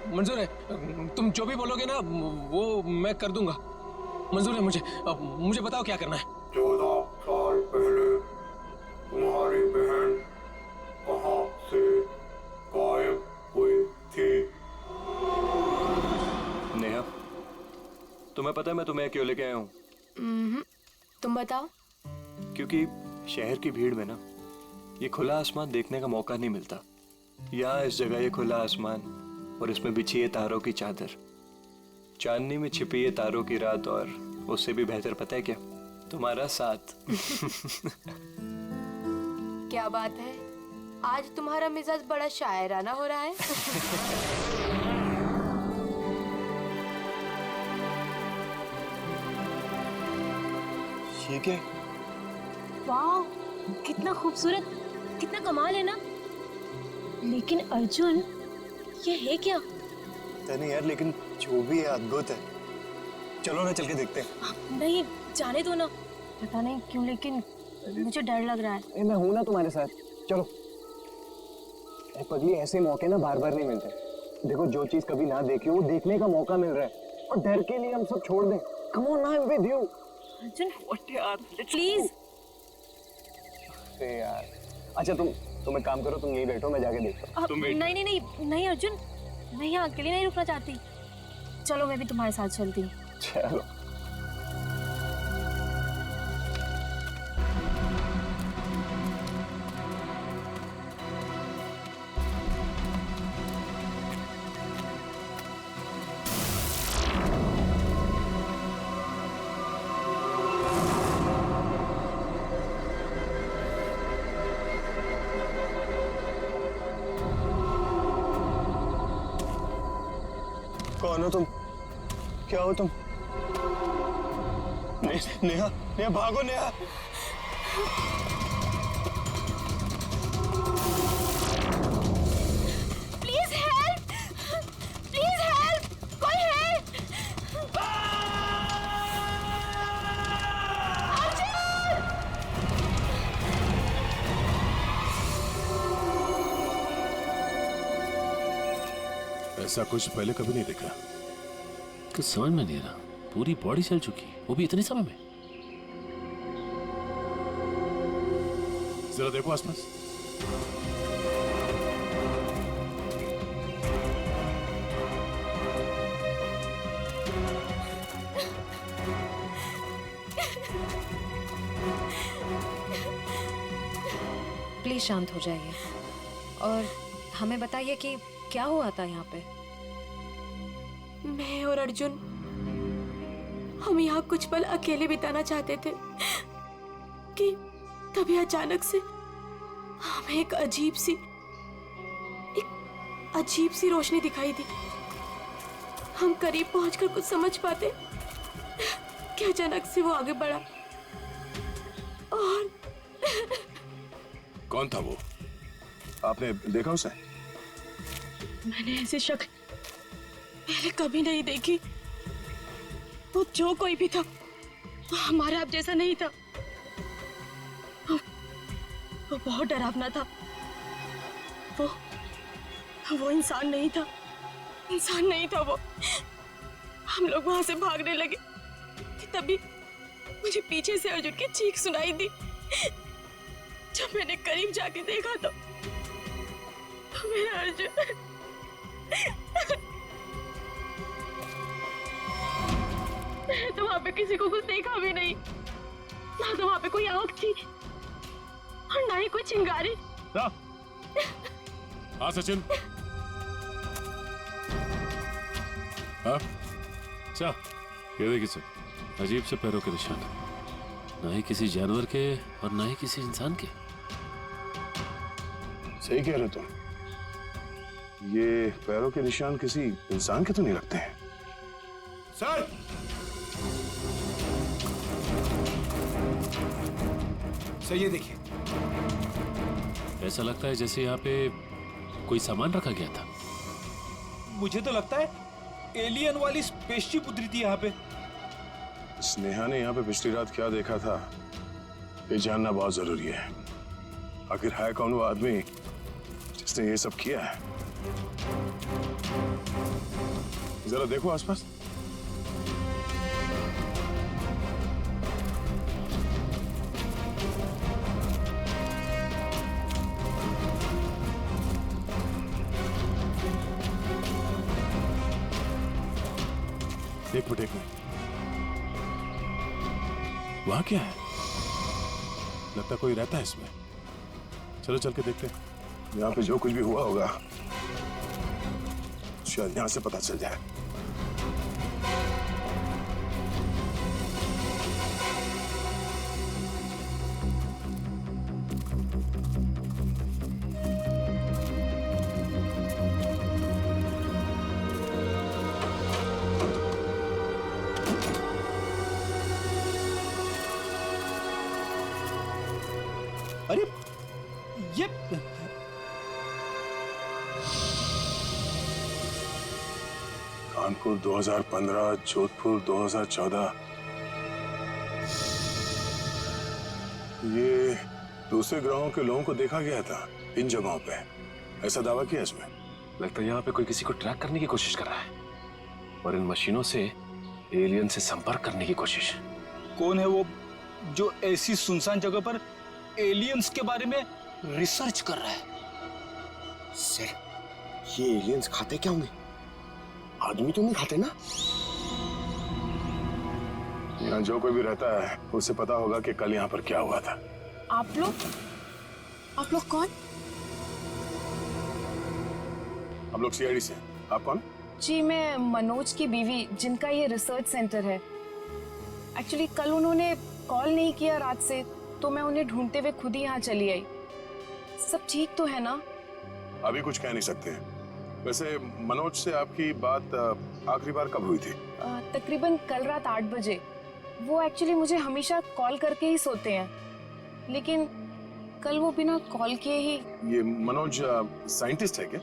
मंजूर है, तुम जो भी बोलोगे ना वो मैं कर दूंगा। मंजूर है मुझे। मुझे बताओ क्या करना है। 14 साल पहले तुम्हारी बहन कहाँ से गायब हुई थी? नेहा, तुम्हें पता है मैं तुम्हें क्यों लेके आया हूँ? तुम बताओ। क्योंकि शहर की भीड़ में ना ये खुला आसमान देखने का मौका नहीं मिलता। यहाँ इस जगह ये खुला आसमान और इसमें बिछी है तारों की चादर, चांदनी में छिपी है तारों की रात, और उससे भी बेहतर पता है क्या? तुम्हारा साथ। क्या बात है, आज तुम्हारा मिजाज बड़ा शायराना हो रहा है। ये क्या? वाह, कितना खूबसूरत, कितना कमाल है ना। लेकिन अर्जुन, ये है क्या? नहीं यार, लेकिन जो भी है अद्भुत है। चलो ना चल के देखते हैं। नहीं, जाने दो ना। पता नहीं क्यों लेकिन मुझे डर लग रहा है। मैं हूं ना तुम्हारे साथ, चलो। पगली, ऐसे मौके ना बार बार नहीं मिलते। देखो, जो चीज कभी ना देखी हो वो देखने का मौका मिल रहा है, और डर के लिए हम सब छोड़ दें। Come on, I am with you. Arjun, यार प्लीज। अरे यार, अच्छा तुम एक काम करो, तुम यहीं बैठो, मैं जाके देखता हूँ। नहीं नहीं नहीं नहीं अर्जुन, मैं यहाँ अकेले नहीं रुकना चाहती। चलो, मैं भी तुम्हारे साथ चलती हूँ। चलो। कौन हो तुम? क्या हो तुम? नेहा, नेहा भागो Neha. Please help, please help, कोई है? ऐसा कुछ पहले कभी नहीं देखा। कुछ समझ में नहीं आ रहा, पूरी बॉडी चल चुकी, वो भी इतने समय में। जरा देखो आसपास। प्लीज शांत हो जाइए और हमें बताइए कि क्या हुआ था यहाँ पे। मैं और अर्जुन, हम यहाँ कुछ पल अकेले बिताना चाहते थे कि तभी अचानक से हमें एक अजीब सी रोशनी दिखाई दी। हम करीब पहुंचकर कुछ समझ पाते कि अचानक से वो आगे बढ़ा और कौन था वो? आपने देखा उसे? मैंने ऐसी शक्ल पहले कभी नहीं देखी। वो जो कोई भी था, वो हमारे आप जैसा नहीं था। वो बहुत डरावना था। वो इंसान नहीं था, इंसान नहीं था वो। हम लोग वहां से भागने लगे कि तभी मुझे पीछे से अर्जुन की चीख सुनाई दी। जब मैंने करीब जाके देखा तो मेरा अर्जुन मैंने तो वहां पे किसी को कुछ देखा भी नहीं। ना तो वहां पे कोई आग थी और ना ही कोई चिंगारी। हाँ सचिन। हाँ अच्छा, ये देखिए सर, अजीब से पैरों के निशान, ना ही किसी जानवर के और ना ही किसी इंसान के। सही कह रहे तुम। ये पैरों के निशान किसी इंसान के तो नहीं लगते हैं। सर, सर ये देखिए, ऐसा लगता है जैसे यहाँ पे कोई सामान रखा गया था। मुझे तो लगता है एलियन वाली स्पेसशिप उतरी थी यहाँ पे। स्नेहा ने यहाँ पे पिछली रात क्या देखा था, ये जानना बहुत जरूरी है। आखिर है कौन वो आदमी जिसने ये सब किया है? जरा देखो आसपास। एक मिनट वहां क्या है? लगता कोई रहता है इसमें। चलो चल के देखते हैं। यहाँ पे जो कुछ भी हुआ होगा शायद यहाँ से पता चल जाए। अरे ये कानपुर 2015, जोधपुर 2014। ये दूसरे ग्रहों के लोगों को देखा गया था इन जगहों पे, ऐसा दावा किया इसमें। लगता है यहाँ पे कोई किसी को ट्रैक करने की कोशिश कर रहा है और इन मशीनों से एलियन से संपर्क करने की कोशिश। कौन है वो जो ऐसी सुनसान जगह पर एलियंस के बारे में रिसर्च कर रहा है? सर, ये एलियंस खाते क्या होंगे? आदमी तो नहीं खाते ना? यहाँ जो कोई भी रहता है उसे पता होगा कि कल यहाँ पर क्या हुआ था। आप लोग कौन? हम लोग सीआईडी से। आप कौन? जी मैं मनोज की बीवी, जिनका ये रिसर्च सेंटर है। एक्चुअली कल उन्होंने कॉल नहीं किया रात से, तो मैं उन्हें ढूंढते हुए खुद ही यहाँ चली आई। सब ठीक तो है ना? अभी कुछ कह नहीं सकते। वैसे मनोज से आपकी बात आखिरी बार कब हुई थी? तकरीबन कल रात 8 बजे। वो एक्चुअली मुझे हमेशा कॉल करके ही सोते हैं, लेकिन कल वो बिना कॉल किए ही। ये मनोज साइंटिस्ट है क्या?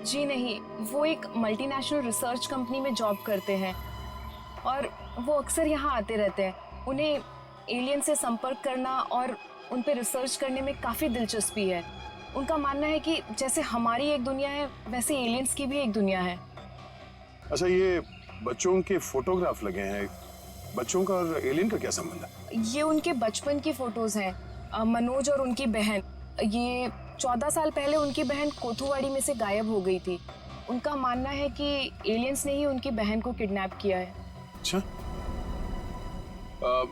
जी नहीं, वो एक मल्टीनेशनल रिसर्च कंपनी में जॉब करते हैं और वो अक्सर यहाँ आते रहते हैं। उन्हें एलियन से संपर्क करना और उन पे रिसर्च करने में काफ़ी दिलचस्पी है। उनका मानना है कि जैसे हमारी एक दुनिया है, वैसे एलियंस की भी एक दुनिया है। अच्छा, ये बच्चों के फोटोग्राफ लगे हैं। बच्चों का और एलियन का क्या संबंध है? ये उनके बचपन की फोटोज हैं, मनोज और उनकी बहन। ये 14 साल पहले उनकी बहन कोथुवाड़ी में से गायब हो गई थी। उनका मानना है कि एलियंस ने ही उनकी बहन को किडनैप किया है। अच्छा,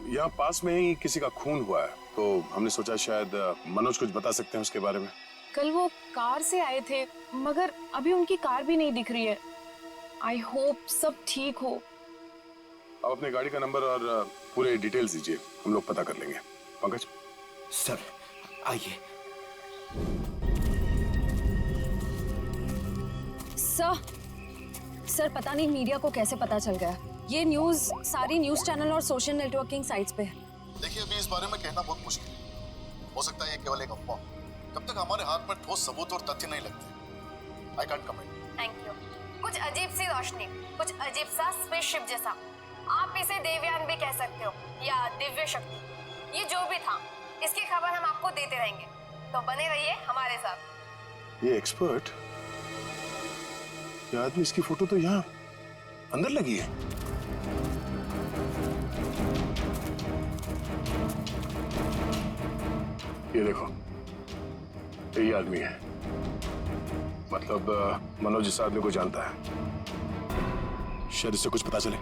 यहाँ पास में ही किसी का खून हुआ है, तो हमने सोचा शायद मनोज कुछ बता सकते हैं उसके बारे में। कल वो कार से आए थे, मगर अभी उनकी कार भी नहीं दिख रही है। आई होप सब ठीक हो। आप अपने गाड़ी का नंबर और पूरे डिटेल्स दीजिए, हम लोग पता कर लेंगे। पंकज। सर आइए। सर पता नहीं मीडिया को कैसे पता चल गया। ये न्यूज़ सारी न्यूज़ चैनल और सोशल नेटवर्किंग साइट्स पे है। देखिए, अभी इस बारे में कहना बहुत मुश्किल है। हो सकता है ये केवल एक अफवाह। जब तक हमारे हाथ में ठोस सबूत और तथ्य नहीं लगते, I can't comment. Thank you. कुछ अजीब सी रोशनी, कुछ अजीब सा स्पेसशिप जैसा। आप इसे देवयान भी कह सकते हो या दिव्य शक्ति। ये जो भी था, इसकी खबर हम आपको देते रहेंगे, तो बने रहिए हमारे साथ। ये एक्सपर्ट, ये आदमी, इसकी फोटो तो यहाँ अंदर लगी है। ये देखो, यही आदमी है। मतलब मनोज इस आदमी को जानता है। शायद इससे कुछ पता चले।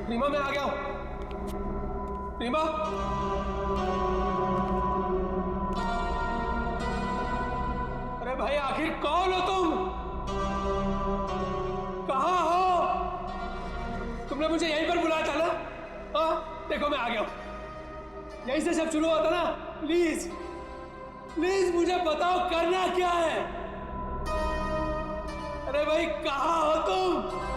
रीमा मैं आ गया हूं। रीमा, अरे भाई आखिर कौन हो तुम? कहाँ हो? तुमने मुझे यहीं पर बुलाया था ना? हाँ देखो मैं आ गया हूं। यहीं से सब शुरू हुआ था ना? प्लीज प्लीज मुझे बताओ करना क्या है? अरे भाई कहाँ हो तुम?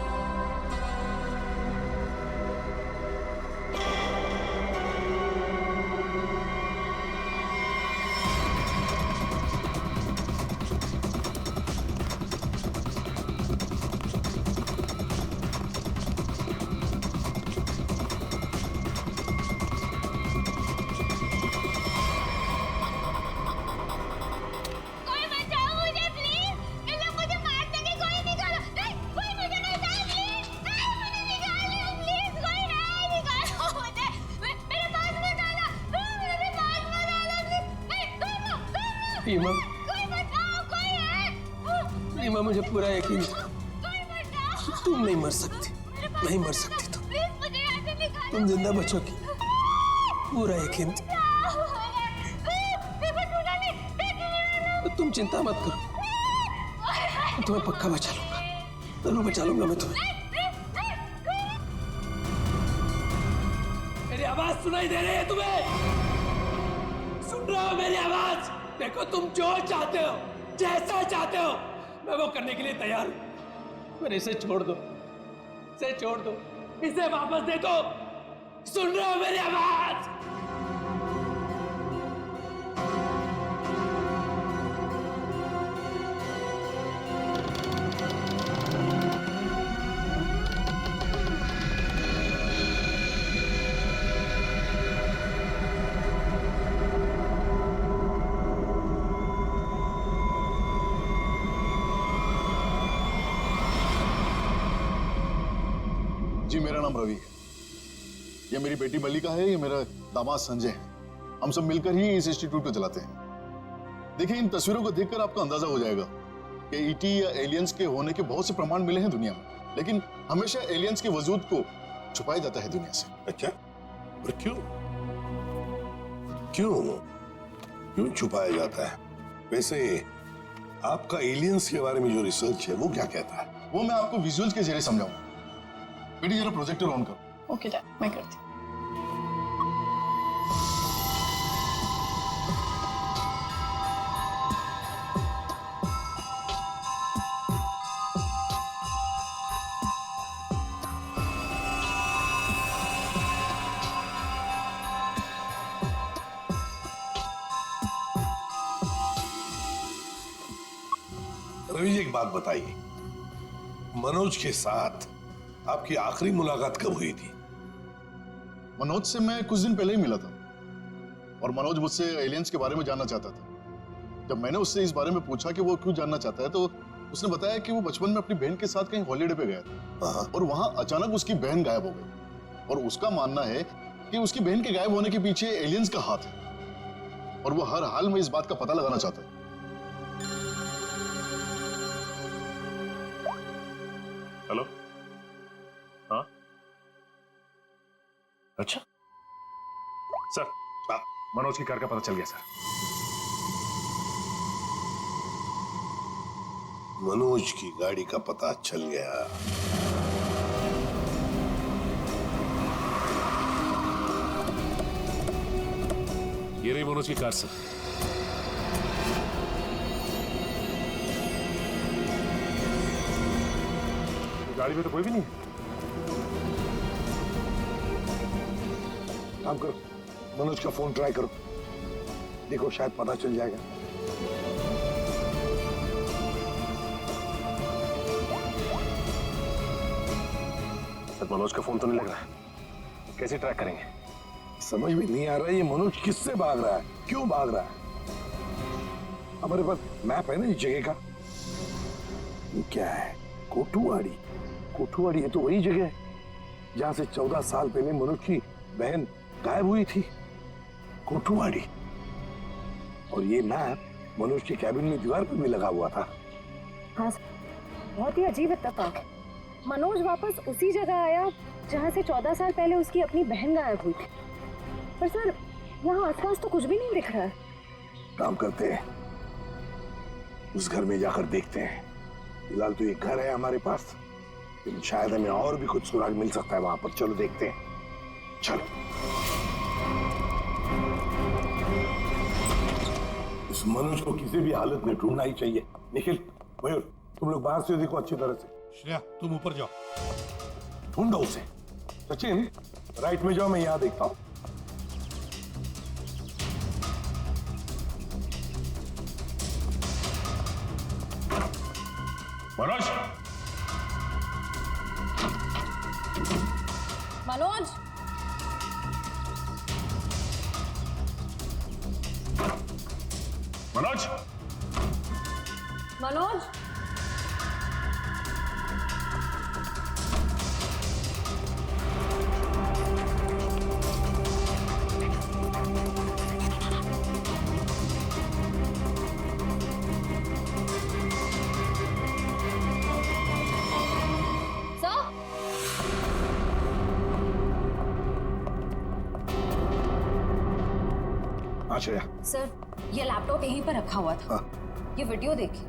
रीमा, रीमा मुझे पूरा यकीन है तुम नहीं मर सकती, नहीं मर सकती तुम जिंदा बचोगी, पूरा यकीन था। तो तुम चिंता मत करो, मैं तुम्हें पक्का बचा लूंगा, जरूर बचा लूंगा मैं तुम्हें। मेरी आवाज सुनाई दे रही है तुम्हें? सुन रहे हो मेरी आवाज? देखो तुम जो चाहते हो, जैसा चाहते हो, मैं वो करने के लिए तैयार हूं। पर इसे छोड़ दो, इसे छोड़ दो, इसे वापस दे दो। सुन रहे हो मेरी आवाज? जी मेरा नाम रवि है, ये मेरी बेटी मल्लिका है, ये मेरा दामाद संजय है। हम सब मिलकर ही इस इंस्टीट्यूट को चलाते हैं। देखिए इन तस्वीरों को देखकर आपको अंदाजा हो जाएगा कि ईटी या एलियंस के होने के बहुत से प्रमाण मिले हैं दुनिया में, लेकिन हमेशा एलियंस के वजूद को छुपाया जाता है दुनिया से। अच्छा, और क्यों क्यों क्यों छुपाया जाता है? वैसे आपका एलियंस के बारे में जो रिसर्च है वो क्या कहता है? वो मैं आपको विजुअल्स के जरिए समझाऊंगा। बेटी जरा प्रोजेक्टर ऑन करो। ओके डैड, मैं करती हूँ। रवि जी एक बात बताइए, मनोज के साथ आपकी आखिरी मुलाकात कब हुई थी? मनोज से मैं कुछ दिन पहले ही मिला था और मनोज मुझसे एलियंस के बारे में जानना चाहता था। जब मैंने उससे इस बारे में पूछा कि वो क्यों जानना चाहता है तो उसने बताया कि वो बचपन में अपनी बहन के साथ कहीं हॉलीडे पे गया था और वहां अचानक उसकी बहन गायब हो गई और उसका मानना है कि उसकी बहन के गायब होने के पीछे एलियंस का हाथ है और वो हर हाल में इस बात का पता लगाना चाहता है। हेलो, हाँ अच्छा सर, मनोज की कार का पता चल गया सर। मनोज की गाड़ी का पता चल गया। ये रही मनोज की कार सर। गाड़ी में तो कोई भी नहीं है। काम करो, मनोज का फोन ट्राई करो, देखो शायद पता चल जाएगा। सर मनोज का फोन तो नहीं लग रहा है, कैसे ट्रैक करेंगे? समझ में नहीं आ रहा है ये मनोज किससे भाग रहा है, क्यों भाग रहा है। हमारे पास मैप है ना इस जगह का। ये क्या है? कोठुवाड़ी। कोठुवाड़ी है तो वही जगह है जहां से 14 साल पहले मनोज की बहन गायब हुई थी। कोठुवाड़ी। और ये मैप मनोज के कैबिन में दीवार पर भी लगा हुआ था। हाँ, बहुत ही अजीब इत्तेफाक है। मनोज वापस उसी जगह आया जहाँ से 14 साल पहले उसकी अपनी बहन गायब हुई थी। पर सर, यहाँ आसपास तो कुछ भी नहीं दिख रहा है। काम करते हैं, उस घर में जाकर देखते हैं। फिलहाल तो ये घर है हमारे पास, लेकिन शायद हमें और भी कुछ सुराग मिल सकता है वहां पर। चलो देखते हैं, चलो। इस मनोज को किसी भी हालत में ढूंढना ही चाहिए। निखिल, मयूर, तुम लोग बाहर से देखो अच्छी तरह से। श्रेया, तुम ऊपर जाओ, ढूंढो उसे। सचिन, राइट में जाओ, मैं यहां देखता हूं। मनोज, मनोज, मनोज, मनोज, श्रेया, सर, ये लैपटॉप यहीं पर रखा हुआ था। ये वीडियो देखिए।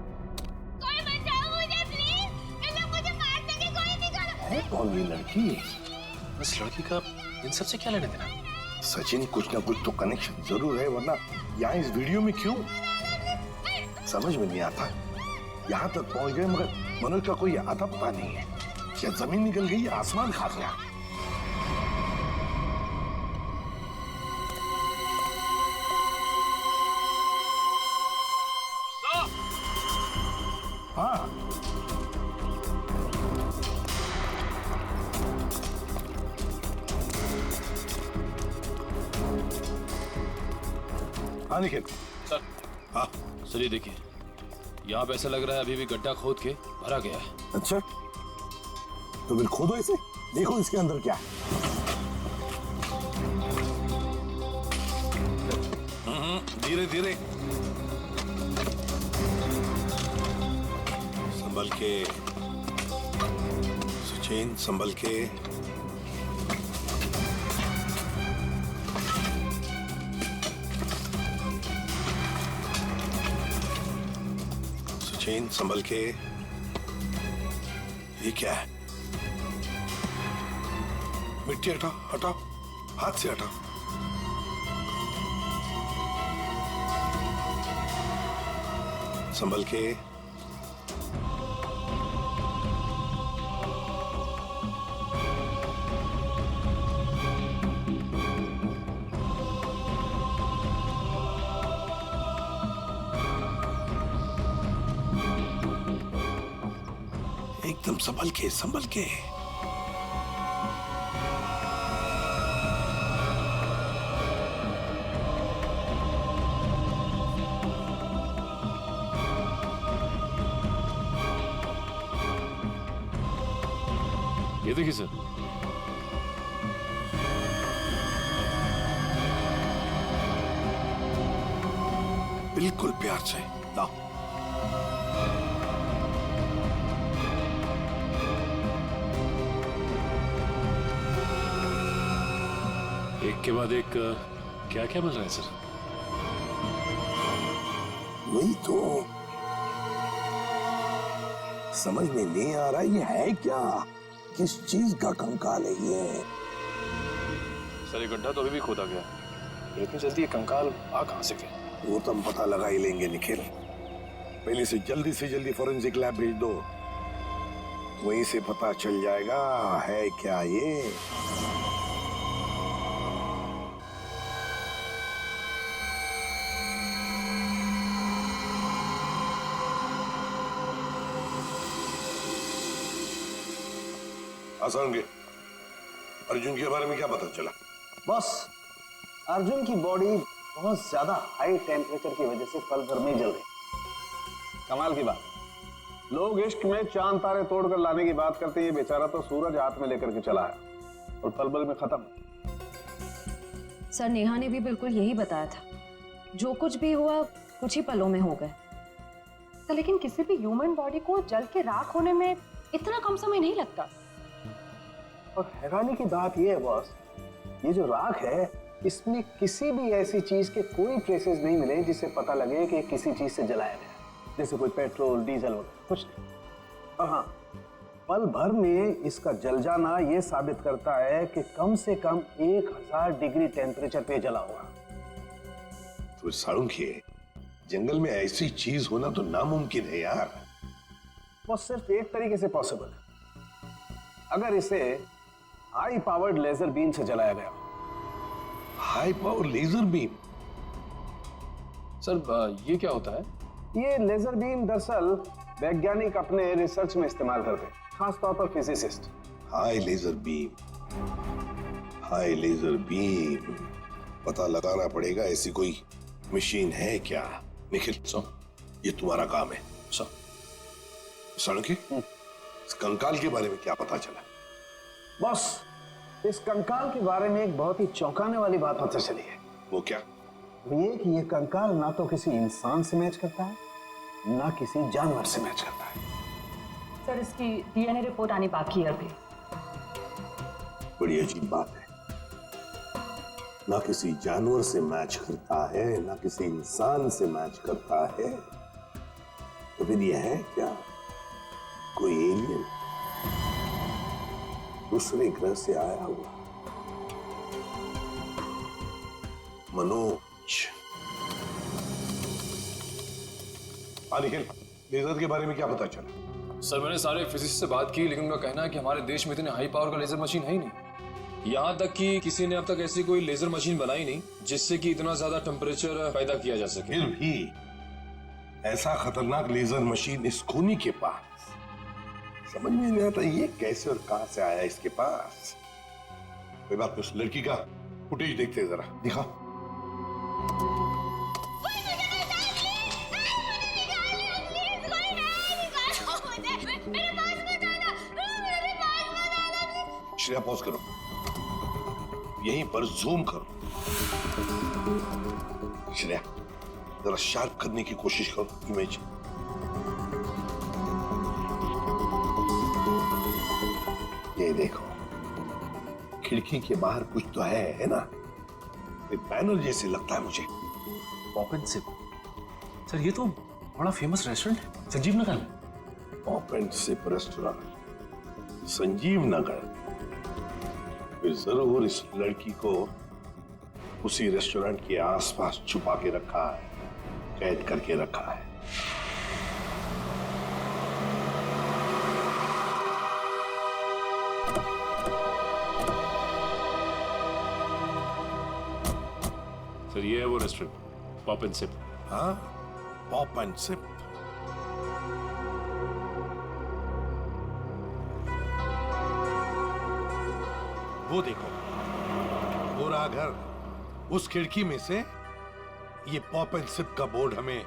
कोई बचाओ मुझे प्लीज, इन लोग मुझे मार देंगे, कोई निकालो। है कौन ये लड़की? इस लड़की का इन सब से क्या लेना देना? सचिन, कुछ ना कुछ तो कनेक्शन जरूर है, वरना यहाँ इस वीडियो में क्यों? समझ में नहीं आता। यहाँ तक पहुंच गए मगर मनोज का कोई आता पता नहीं है। क्या जमीन निकल गई, आसमान खा गया? हाँ, हाँ निखिल। सर, हाँ सर, ये देखिए, यहाँ पे ऐसा लग रहा है अभी भी गड्ढा खोद के भरा गया है। अच्छा, तो फिर खोदो इसे, देखो इसके अंदर क्या है। धीरे धीरे, संभल के सचिन, संभल के। सचिन, संभल के। ये क्या है? मिट्टी हटाओ, हटाओ, हाथ से हटाओ। संभल के। एकदम संभल के, संभल के। ये देखिए सर, बिल्कुल प्यार से लाओ। एक के बाद एक क्या क्या मिल रहा है सर? वही तो समझ में नहीं आ रहा, ये है क्या? किस चीज का कंकाल है ये? सर, ये गड्ढा तो अभी भी खोदा गया, इतनी जल्दी ये कंकाल आ कहां से गया? वो तो हम पता लगा ही लेंगे निखिल। पहले से जल्दी फॉरेंसिक लैब भेज दो, वहीं से पता चल जाएगा है क्या ये। आसान के अर्जुन के बारे में क्या पता चला? बस अर्जुन की बॉडी बहुत ज्यादा हाई टेम्परेचर की वजह से पल भर में जल गई। कमाल की बात, लोग इश्क में चांद तारे तोड़कर लाने की बात करते हैं, ये बेचारा तो सूरज हाथ में लेकर के चला है और पल भर में खत्म। सर, नेहा ने भी बिल्कुल यही बताया था, जो कुछ भी हुआ कुछ ही पलों में हो गए। तो लेकिन किसी भी ह्यूमन बॉडी को जल के राख होने में इतना कम समय नहीं लगता। और हैरानी की बात यह है बॉस, ये जो राख है इसमें किसी भी ऐसी चीज के कोई ट्रेसेस नहीं मिले जिससे पता लगे कि किसी चीज से जलाया गया, जैसे कोई पेट्रोल डीजल वगैरह कुछ नहीं। और हाँ, पल भर में इसका जल जाना यह साबित करता है कि कम से कम 1000 डिग्री टेम्परेचर पे जला होगा। तो साळुंखे, जंगल में ऐसी चीज होना तो नामुमकिन है यार। वो सिर्फ एक तरीके से पॉसिबल है, अगर इसे हाई पावर्ड लेजर बीम से जलाया गया। High power laser beam? Sir ये क्या होता है? ये लेजर बीम दरअसल वैज्ञानिक अपने रिसर्च में इस्तेमाल करते हैं, खासतौर पर physicist. High laser beam, high laser beam, पता लगाना पड़ेगा ऐसी कोई मशीन है क्या। निखिल ये तुम्हारा काम है। साळुंखे, इस कंकाल के बारे में क्या पता चला? बॉस, इस कंकाल के बारे में एक बहुत ही चौंकाने वाली बात पता चली है। वो क्या? वो ये कि ये कंकाल ना तो किसी इंसान से मैच करता है, ना किसी जानवर से मैच करता है। सर, इसकी डीएनए रिपोर्ट आनी बाकी है अभी। बड़ी अजीब बात है, ना किसी जानवर से मैच करता है, ना किसी इंसान से मैच करता है। तो फिर यह है क्या कोई एलियन, दूसरे ग्रह से आया हुआ? मनोज, निखिल, लेजर के बारे में क्या पता चला? सर मैंने सारे फिजिसिस्ट से बात की, लेकिन उनका कहना है कि हमारे देश में इतने हाई पावर का लेजर मशीन है ही नहीं। यहाँ तक कि किसी ने अब तक ऐसी कोई लेजर मशीन बनाई नहीं जिससे कि इतना ज्यादा टेम्परेचर पैदा किया जा सके। फिर भी ऐसा खतरनाक लेजर मशीन इस खूनी के पास, समझ में नहीं आता ये कैसे और कहां से आया इसके पास। कोई बात नहीं, उस लड़की का फुटेज देखते हैं जरा, दिखाओ। श्रेया पॉज करो, यहीं पर जूम करो। श्रेया जरा शार्प करने की कोशिश करो इमेज। ये देखो, खिड़की के बाहर कुछ तो है ना? ये बैनर जैसे लगता है मुझे। Pop and SIP. सर ये तो बड़ा फेमस रेस्टोरेंट है संजीव नगर में। Pop and sip restaurant Sanjeev Nagar. फिर जरूर इस लड़की को उसी रेस्टोरेंट के आसपास छुपा के रखा है, कैद करके रखा है। सर ये है वो रेस्टोरेंट, पॉप एंड सिप। हाँ, पॉप एंड सिप। वो देखो, पूरा घर, उस खिड़की में से ये पॉप एंड सिप का बोर्ड हमें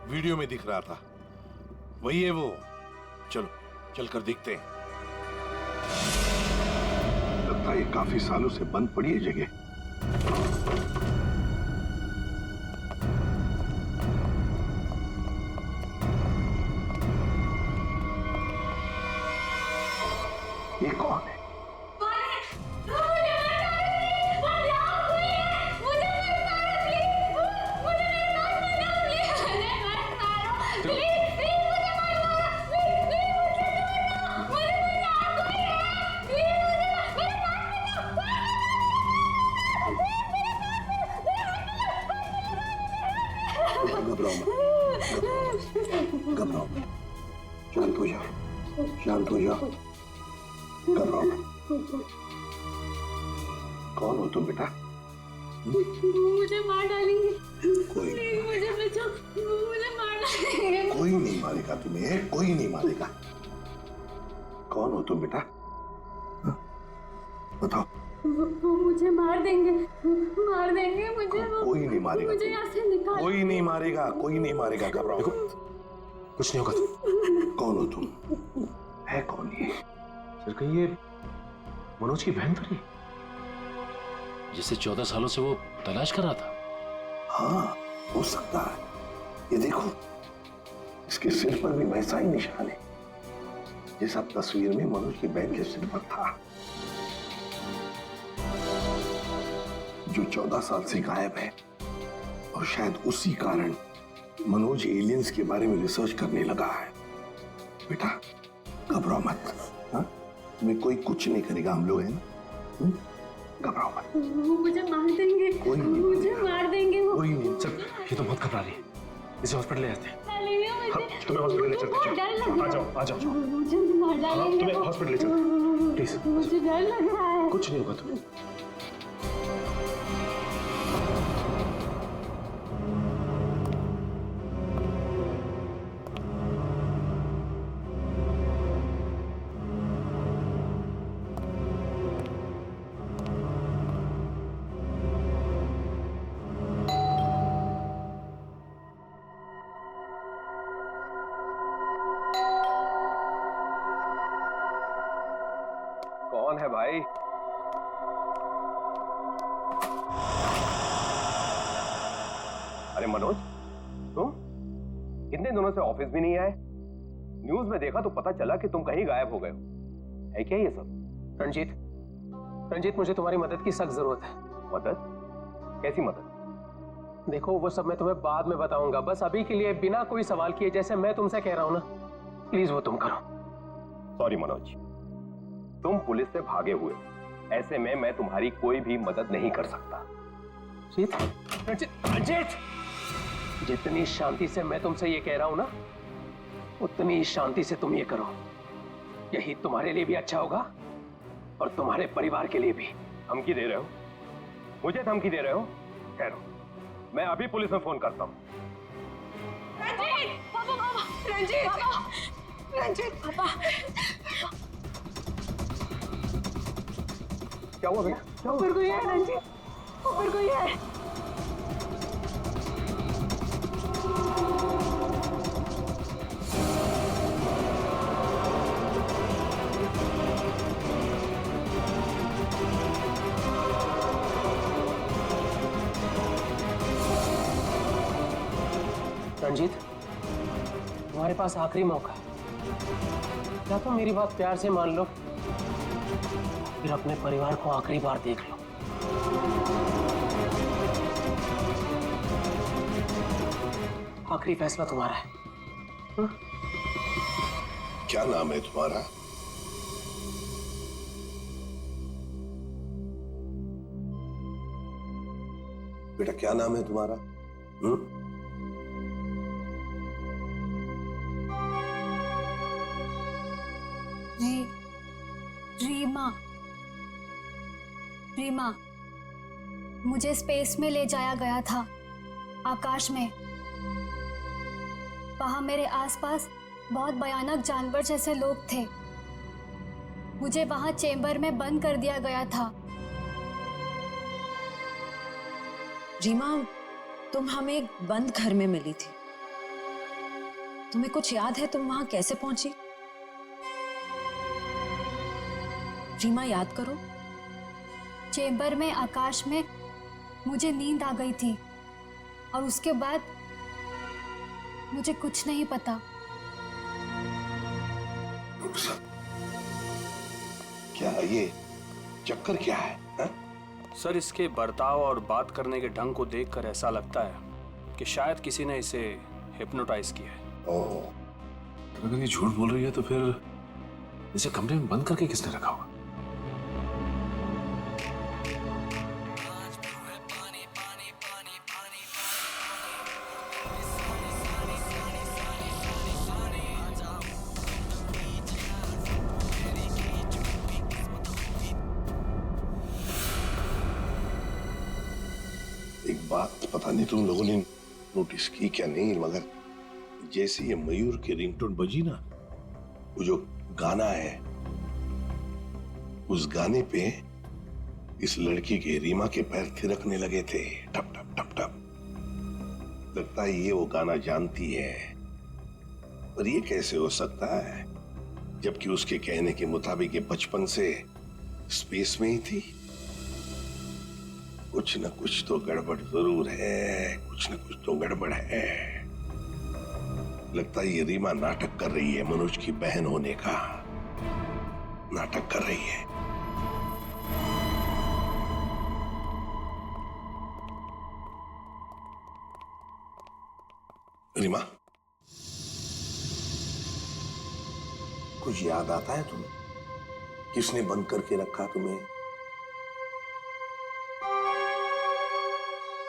वीडियो में दिख रहा था। वही है वो। चलो चलकर देखते हैं। लगता है ये काफी सालों से बंद पड़ी है जगह। ये कौन है? घबराओ, शांत हो जाओ, शांत हो जाओ, घबराओ। कौन हो तुम बेटा? मुझे मार डालेंगे। कोई मुझे बचाओ, मुझे मार डालेंगे। कोई नहीं मारेगा तुम्हें, कोई नहीं मारेगा। कौन हो तुम बेटा? बताओ। वो मुझे मार देंगे, मार देंगे मुझे। कोई नहीं मारेगा, मुझे यहाँ से निकाल। कोई नहीं मारेगा, कोई नहीं मारेगा। घबराओ, कुछ नहीं होगा। कौन हो तुम? है कौन ये? सर कहीं ये मनोज की बहन तो नहीं, जिसे 14 सालों से वो तलाश कर रहा था? हाँ, हो सकता है। ये देखो, इसके सिर पर भी वैसा ही निशान है। ये सब तस्वीर में मनोज की बहन के सिर पर था, जो 14 साल से गायब है। और शायद उसी कारण मनोज एलियंस के बारे में रिसर्च करने लगा है। बेटा घबराओ मत, हाँ? तुम्हें कोई कुछ नहीं करेगा, हम लोग हैं ना, घबराओ मत। वो मुझे मार देंगे, कोई नहीं, मुझे मार देंगे वो। कोई नहीं। चल, ये तो बहुत घबरा रही है, इसे हॉस्पिटल ले जाते हैं। तुम्हें हॉस्पिटल ले चलते हैं। आ जाओ, आ जाओ। मुझे मार डालेंगे। तुम्हें हॉस्पिटल ले चलते हैं, प्लीज। मुझे डर लग रहा है। कुछ नहीं होगा तुम्हें। कौन है भाई? अरे मनोज, तुम कितने दिनों से ऑफिस भी नहीं आए? न्यूज में देखा तो पता चला कि तुम कहीं गायब हो गए हो। है क्या ये सब? रंजीत, मुझे तुम्हारी मदद की सख्त जरूरत है। मदद? कैसी मदद? देखो, वो सब मैं तुम्हें बाद में बताऊंगा। बस अभी के लिए बिना कोई सवाल किए, जैसे मैं तुमसे कह रहा हूं ना, प्लीज वो तुम करो। सॉरी मनोज, तुम पुलिस से भागे हुए हो, ऐसे में मैं तुम्हारी कोई भी मदद नहीं कर सकता। रंजीत, जितनी शांति से मैं तुमसे ये कह रहा हूं ना, उतनी शांति से तुम ये करो। यही तुम्हारे लिए भी अच्छा होगा और तुम्हारे परिवार के लिए भी। धमकी दे रहे हो? मुझे धमकी दे रहे हो? ठहरो, मैं अभी पुलिस में फोन करता हूँ। रंजीत, पापा, रंजीत, रंजीत, पापा। क्या हुआ भैया? ऊपर कोई है रंजीत, ऊपर कोई है। रंजीत, तुम्हारे पास आखिरी मौका है। क्या तुम मेरी बात प्यार से मान लो, फिर अपने परिवार को आखिरी बार देख लो। आखिरी फैसला तुम्हारा है। हा? क्या नाम है तुम्हारा? बेटा क्या नाम है तुम्हारा? रीमा। रीमा, मुझे स्पेस में ले जाया गया था, आकाश में। वहां मेरे आसपास बहुत भयानक जानवर जैसे लोग थे। मुझे वहां चेंबर में बंद कर दिया गया था। रीमा, तुम हमें एक बंद घर में मिली थी। तुम्हें कुछ याद है तुम वहां कैसे पहुंची? रीमा, याद करो। चेंबर में आकाश में मुझे नींद आ गई थी और उसके बाद मुझे कुछ नहीं पता। क्या ये चक्कर क्या है? हा? सर, इसके बर्ताव और बात करने के ढंग को देखकर ऐसा लगता है कि शायद किसी ने इसे हिप्नोटाइज किया है। अगर ये झूठ बोल रही है तो फिर इसे कमरे में बंद करके किसने रखा होगा? एक बात पता नहीं तुम लोगों ने नोटिस की क्या नहीं, मगर जैसे ये मयूर की रिंगटोन बजी ना, वो जो गाना है, उस गाने पे इस लड़की के रीमा के पैर थिरकने लगे थे, टप टप टप टप। लगता है ये वो गाना जानती है, पर ये कैसे हो सकता है जबकि उसके कहने के मुताबिक ये बचपन से स्पेस में ही थी। कुछ न कुछ तो गड़बड़ जरूर है, कुछ न कुछ तो गड़बड़ है। लगता है ये रीमा नाटक कर रही है मनोज की बहन होने का। नाटक कर रही है। रीमा, कुछ याद आता है तुम्हें? किसने बंद करके रखा तुम्हें?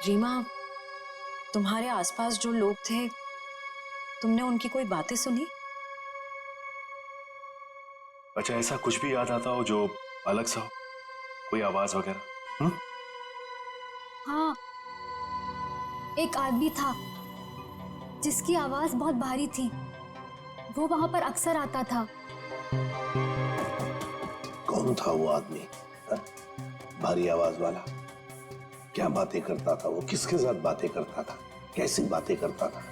रीमा, तुम्हारे आसपास जो लोग थे, तुमने उनकी कोई बातें सुनी? अच्छा, ऐसा कुछ भी याद आता हो जो अलग सा हो, कोई आवाज वगैरह? हाँ, एक आदमी था जिसकी आवाज बहुत भारी थी। वो वहां पर अक्सर आता था। कौन था वो आदमी? भारी आवाज वाला? क्या बातें करता था वो? किसके साथ बातें करता था? कैसी बातें करता था?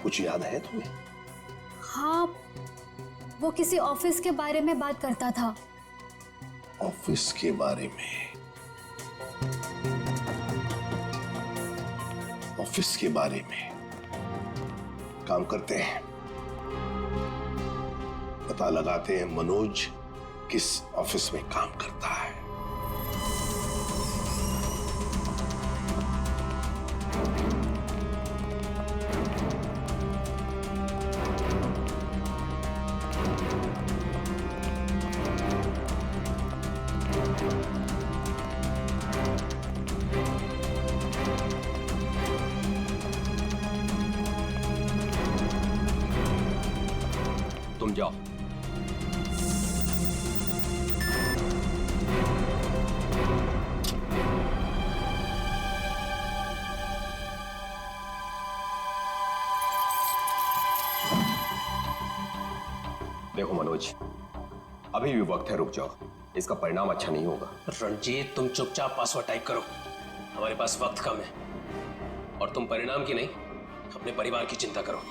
कुछ याद है तुम्हें? हाँ, वो किसी ऑफिस के बारे में बात करता था। ऑफिस के बारे में? ऑफिस के बारे में? काम करते हैं, पता लगाते हैं मनोज किस ऑफिस में काम करता है। तुम जाओ। देखो मनोज, अभी भी वक्त है, रुक जाओ। इसका परिणाम अच्छा नहीं होगा। रणजीत, तुम चुपचाप पासवर्ड टाइप करो, हमारे पास वक्त कम है। और तुम परिणाम की नहीं, अपने परिवार की चिंता करो।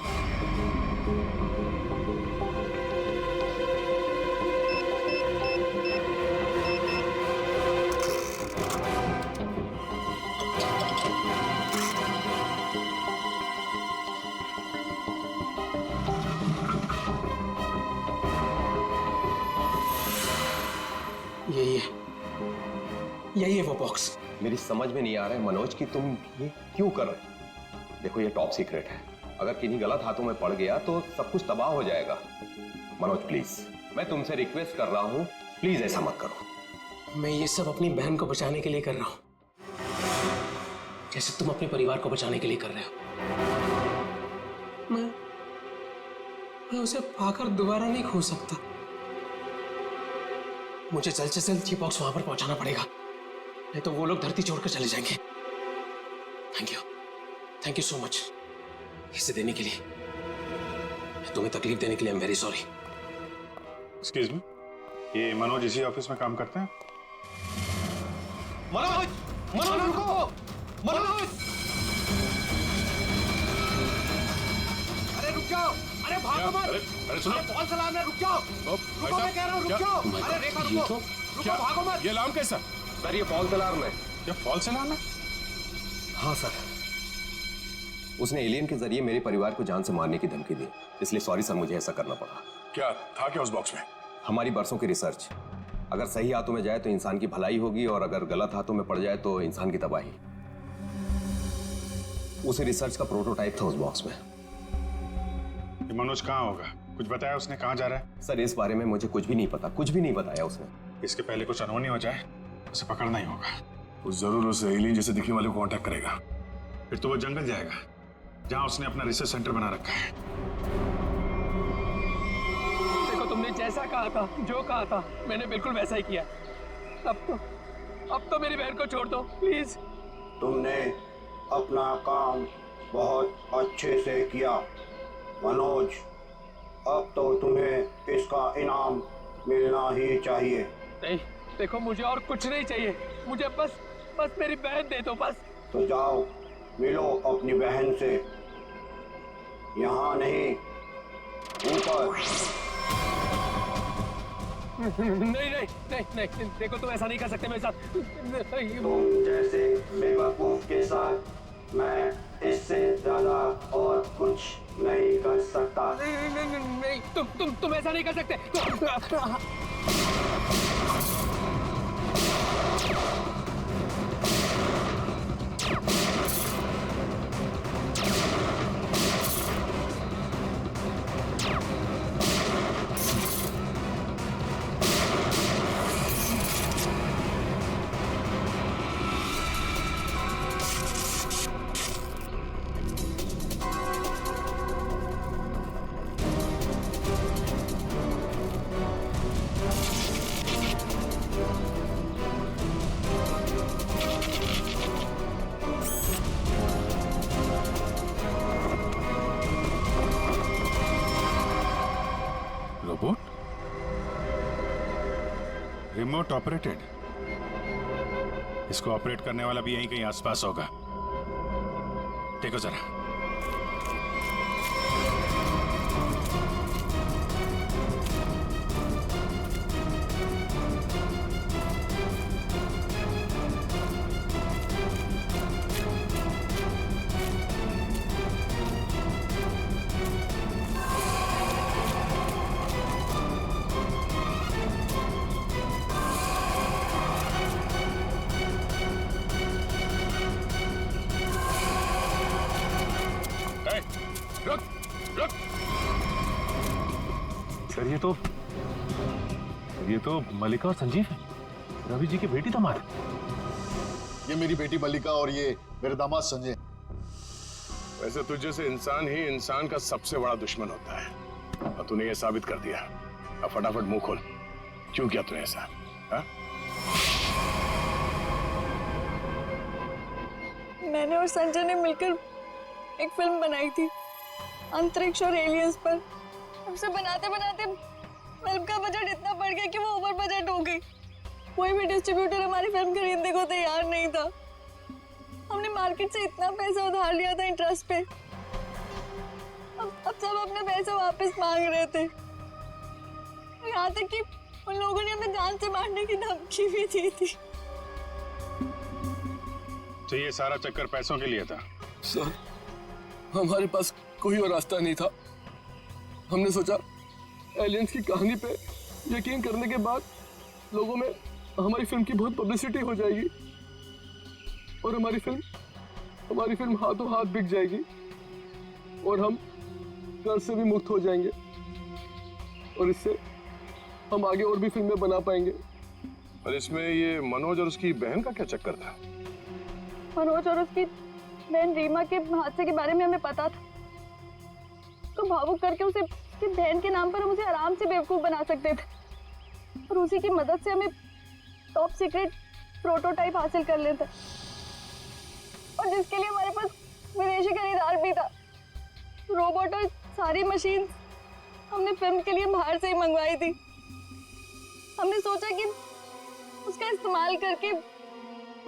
यही है वो बॉक्स। मेरी समझ में नहीं आ रहा है मनोज कि तुम ये क्यों कर रहे हो। देखो, ये टॉप सीक्रेट है, अगर किन्हीं गलत हाथों में पड़ गया तो सब कुछ तबाह हो जाएगा। मनोज प्लीज, मैं तुमसे रिक्वेस्ट कर रहा हूं, प्लीज ऐसा मत करो। मैं ये सब अपनी बहन को बचाने के लिए कर रहा हूं, जैसे तुम अपने परिवार को बचाने के लिए कर रहे हो। मैं उसे पाकर दोबारा नहीं खो सकता। मुझे जल्द से जल्द ये बॉक्स वहां पर पहुंचाना पड़ेगा, नहीं तो वो लोग धरती छोड़कर चले जाएंगे। थैंक यू सो मच इसे देने के लिए, तुम्हें तकलीफ देने के लिए। I am very sorry. Excuse me, ये मनोज इसी ऑफिस में काम करते हैं? मनोज, मनोज रुको, मनोज! अरे रुक जाओ, अरे भागो मत! अरे सुनो, फॉल्स अलार्म है, रुक जाओ! रुको, मैं कह रहा हूँ, रुक जाओ! अरे रेखा रुको, रुको, भागो मत! ये अलार्म कैसा? सर, ये फॉल्स अलार्म है। क्या फॉल्स अलार्म है? हाँ सर, उसने एलियन के जरिए मेरे परिवार को जान से मारने की धमकी दी, इसलिए सॉरी सर, मुझे ऐसा करना पड़ा। क्या था क्या उस बॉक्स में? हमारी बरसों की रिसर्च, अगर सही हाथों में जाए तो इंसान की भलाई होगी, और अगर गलत हाथों में पड़ जाए तो इंसान की तबाही। उसे रिसर्च का प्रोटोटाइप था उस बॉक्स में। ये मनोज कहाँ होगा? कुछ बताया उसने? कहाँ जा रहा है? सर, इस बारे में मुझे कुछ भी नहीं पता, कुछ भी नहीं बताया उसने। इसके पहले कुछ अनहोनी हो जाए, उसे पकड़ना ही होगा। वो जरूर उस एलियन जैसे दिखने वाले को कांटेक्ट करेगा, फिर तो वो जंगल जाएगा जहां उसने अपना रिसर्च सेंटर बना रखा है। देखो, तुमने जैसा कहा था, जो कहा था, मैंने बिल्कुल वैसा ही किया। अब तो मेरी बहन को छोड़ दो प्लीज। तुमने अपना काम बहुत अच्छे से किया मनोज, अब तो तुम्हें इसका इनाम मिलना ही चाहिए। नहीं, देखो, मुझे और कुछ नहीं चाहिए, मुझे बस मेरी बहन दे दो, बस। तो जाओ, मिलो अपनी बहन से, यहाँ नहीं, ऊपर। नहीं, देखो, तुम ऐसा नहीं कर सकते मेरे साथ। तुम जैसे बेवकूफ के साथ मैं इससे ज्यादा और कुछ नहीं कर सकता। नहीं, तुम ऐसा नहीं कर सकते। Remote operated. इसको ऑपरेट करने वाला भी यहीं कहीं आसपास होगा। देखो जरा। सर ये तो मल्लिका और संजीव है, रवि जी की बेटी दामाद। ये मेरी बेटी मल्लिका और ये मेरे दामाद संजय। वैसे तुझे से इंसान ही इंसान का सबसे बड़ा दुश्मन होता है, और तूने ये साबित कर दिया। अब फटाफट मुंह खोल, क्यों किया तूने ऐसा? हा? मैंने और संजय ने मिलकर एक फिल्म बनाई थी अंतरिक्ष और एलियंस पर। उसे बनाते बनाते फिल्म का बजट इतना बढ़ गया कि वो ओवर बजट हो गई। कोई भी डिस्ट्रीब्यूटर हमारी फिल्म खरीदने को तैयार नहीं था। हमने मार्केट से इतना पैसा उधार लिया था इंटरेस्ट पे। अब सब अपने पैसे वापस मांग रहे थे। यहाँ तक कि उन लोगों ने हमें जान से मारने की धमकी भी दी थी। तो ये सारा चक्कर पैसों के लिए था? सर, हमारे पास कोई और रास्ता नहीं था। हमने सोचा एलियंस की कहानी पे यकीन करने के बाद लोगों में हमारी फिल्म की बहुत पब्लिसिटी हो जाएगी और हमारी फिल्म हाथों हाथ बिक जाएगी और हम कर्ज से भी मुक्त हो जाएंगे और इससे हम आगे और भी फिल्में बना पाएंगे। और इसमें ये मनोज और उसकी बहन का क्या चक्कर था? मनोज और उसकी बहन रीमा के हादसे के बारे में हमें पता था, तो भावुक करके उसे उसकी बहन के नाम पर हम उसे आराम से बेवकूफ बना सकते थे और उसी की मदद से हमें टॉप सीक्रेट प्रोटोटाइप हासिल कर लेते, और जिसके लिए हमारे पास विदेशी खरीदार भी था। रोबोट और सारी मशीन हमने फिल्म के लिए बाहर से ही मंगवाई थी। हमने सोचा कि उसका इस्तेमाल करके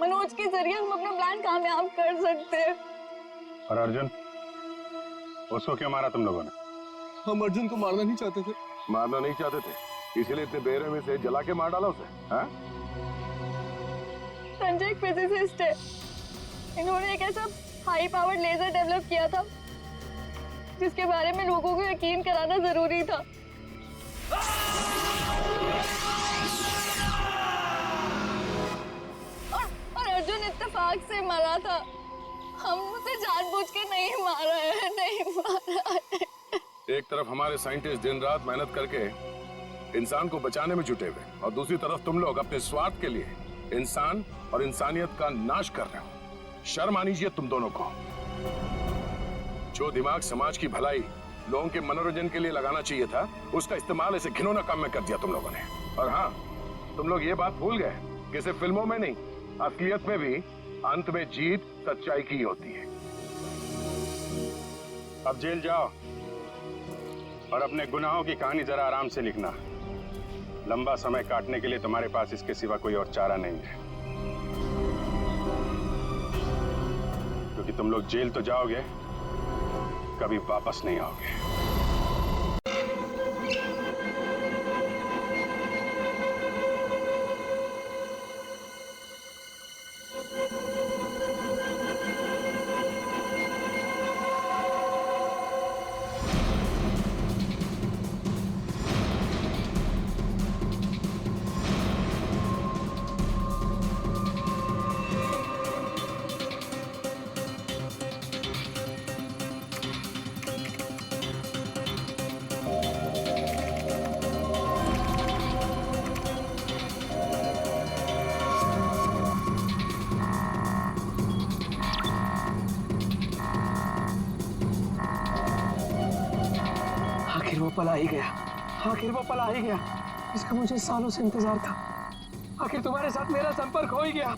मनोज के जरिए हम अपना प्लान कामयाब कर सकते हैं। और अर्जुन, उसको क्यों मारा तुम लोगों ने? हम अर्जुन को मारना नहीं चाहते थे। मारना नहीं चाहते थे, इसीलिए इतने बेरहमी से जला के मार डाला उसे? हाँ? संजय एक फिजिसिस्ट है। इन्होंने एक ऐसा हाई पावर्ड लेजर डेवलप किया था जिसके बारे में लोगों को यकीन कराना जरूरी था। और अर्जुन इत्तेफाक से मरा था। हम उसे जानबूझ के नहीं मारा है, नहीं मारा है। एक तरफ हमारे साइंटिस्ट दिन रात मेहनत करके इंसान को बचाने में जुटे हुए, और दूसरी तरफ तुम लोग अपने स्वार्थ के लिए इंसान और इंसानियत का नाश कर रहे हो। शर्म आनी चाहिए तुम दोनों को। जो दिमाग समाज की भलाई, लोगों के मनोरंजन के लिए लगाना चाहिए था, उसका इस्तेमाल ऐसे घिनौना काम में कर दिया तुम लोगों ने। और हाँ, तुम लोग ये बात भूल गए कि सिर्फ फिल्मों में नहीं, असलियत में भी अंत में जीत सच्चाई की होती है। अब जेल जाओ और अपने गुनाहों की कहानी जरा आराम से लिखना। लंबा समय काटने के लिए तुम्हारे पास इसके सिवा कोई और चारा नहीं है, क्योंकि तुम लोग जेल तो जाओगे, कभी वापस नहीं आओगे। आखिर वो पला ही गया, आखिर वो पला ही गया। इसका मुझे सालों से इंतजार था। आखिर तुम्हारे साथ मेरा संपर्क हो ही गया।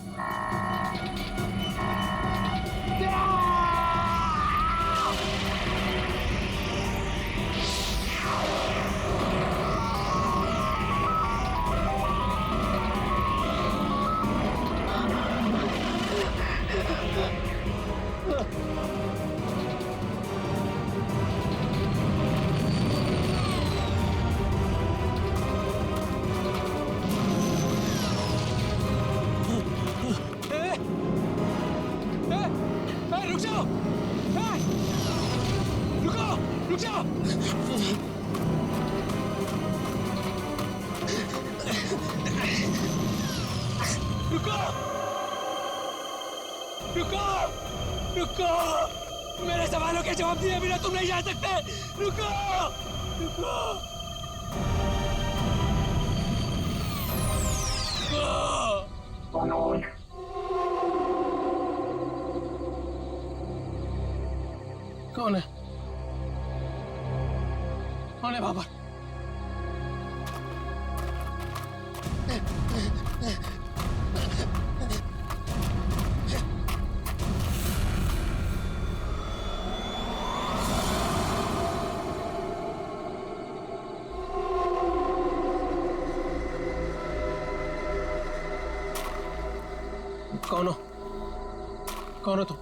रुको रुको रुको, मेरे सवालों के जवाब दिए बिना तुम नहीं जा सकते। रुको रुको मनोज, कौन है? कौन है बाबर? कौन हो? कौन हो तुम?